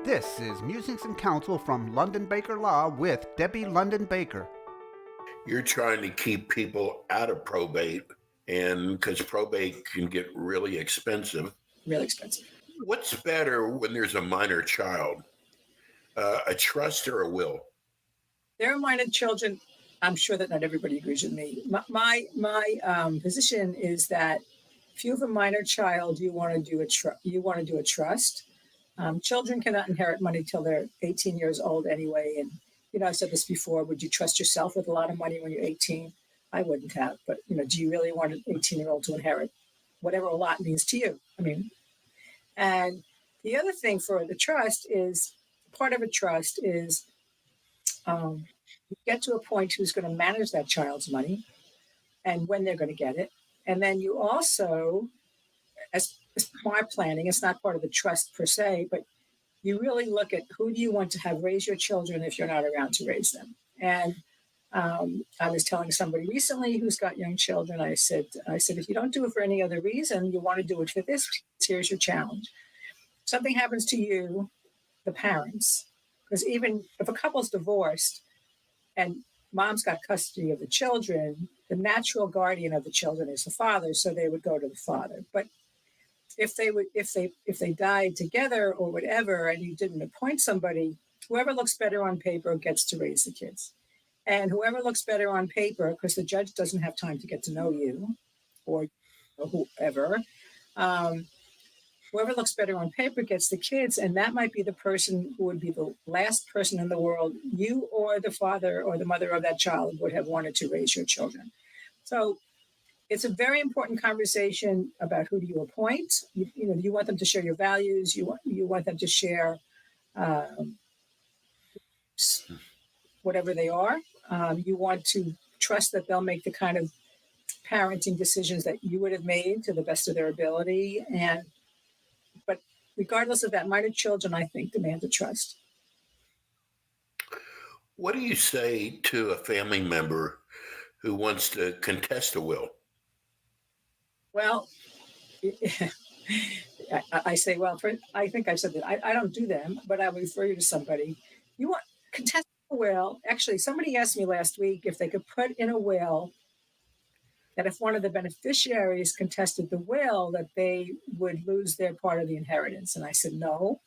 This is Musings and Counsel from London Baker Law with Debbie London Baker. You're trying to keep people out of probate, and because probate can get really expensive. Really expensive. What's better when there's a minor child, a trust or a will? There are minor children. I'm sure that not everybody agrees with me. My position is that if you have a minor child, you want to do a trust. Children cannot inherit money till they're 18 years old anyway. And I've said this before. Would you trust yourself with a lot of money when you're 18? I wouldn't have. But do you really want an 18-year-old to inherit whatever a lot means to you? And the other thing for the trust is, part of a trust is you get to a point who's going to manage that child's money and when they're going to get it. And then you also, as my planning, it's not part of the trust per se, but you really look at who do you want to have raise your children if you're not around to raise them. And I was telling somebody recently who's got young children, I said, if you don't do it for any other reason, you want to do it for this, here's your challenge. Something happens to you, the parents, because even if a couple's divorced and mom's got custody of the children, the natural guardian of the children is the father, so they would go to the father. But if they died together or whatever, and you didn't appoint somebody, whoever looks better on paper gets to raise the kids. And whoever looks better on paper, because the judge doesn't have time to get to know you or whoever, whoever looks better on paper gets the kids. And that might be the person who would be the last person in the world you or the father or the mother of that child would have wanted to raise your children. So it's a very important conversation about who do you appoint. You want them to share your values. You want them to share whatever they are. You want to trust that they'll make the kind of parenting decisions that you would have made to the best of their ability. But regardless of that, minor children, I think, demand a trust. What do you say to a family member who wants to contest a will? Well, I say, I think I've said that. I don't do them, but I would refer you to somebody. You want contest a will. Actually, somebody asked me last week if they could put in a will that if one of the beneficiaries contested the will, that they would lose their part of the inheritance. And I said, no,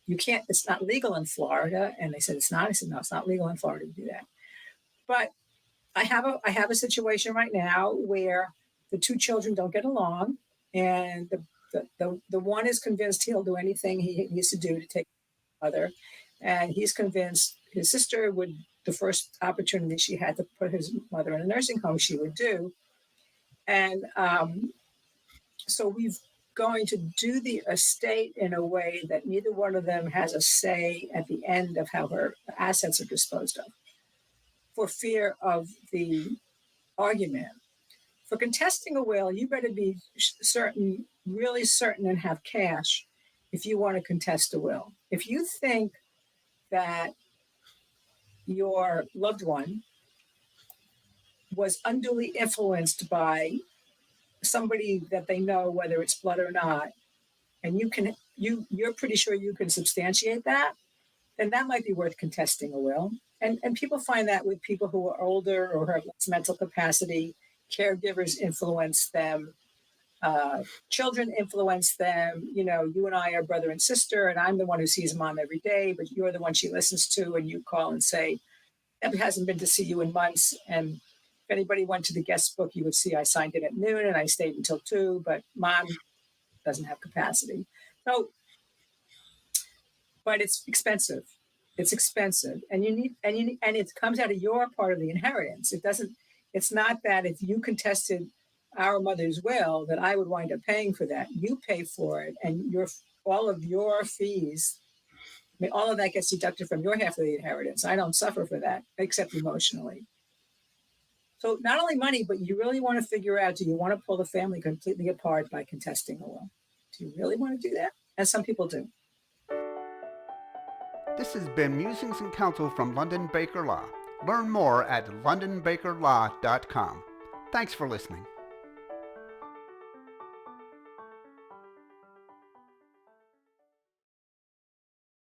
you can't. It's not legal in Florida. And they said, it's not. I said, no, it's not legal in Florida to do that. But I have a situation right now where the two children don't get along, and the one is convinced he'll do anything he needs to do to take the other, and he's convinced his sister would, the first opportunity she had to put his mother in a nursing home, she would do. And so we're going to do the estate in a way that neither one of them has a say at the end of how her assets are disposed of, for fear of the argument. For contesting a will, you better be certain, really certain, and have cash if you want to contest a will. If you think that your loved one was unduly influenced by somebody that they know, whether it's blood or not, and you're pretty sure you can substantiate that, then that might be worth contesting a will. And people find that with people who are older or have less mental capacity. Caregivers influence them. Children influence them. You and I are brother and sister, and I'm the one who sees mom every day, but you're the one she listens to, and you call and say, Deb hasn't been to see you in months. And if anybody went to the guest book, you would see I signed in at noon and I stayed until 2, but mom doesn't have capacity. So, but it's expensive. It's expensive, and it comes out of your part of the inheritance. It's not that if you contested our mother's will that I would wind up paying for that. You pay for it, and all of your fees, all of that gets deducted from your half of the inheritance. I don't suffer for that, except emotionally. So not only money, but you really want to figure out, do you want to pull the family completely apart by contesting a will? Do you really want to do that? And some people do. This has been Musings and Counsel from London Baker Law. Learn more at londonbakerlaw.com. Thanks for listening.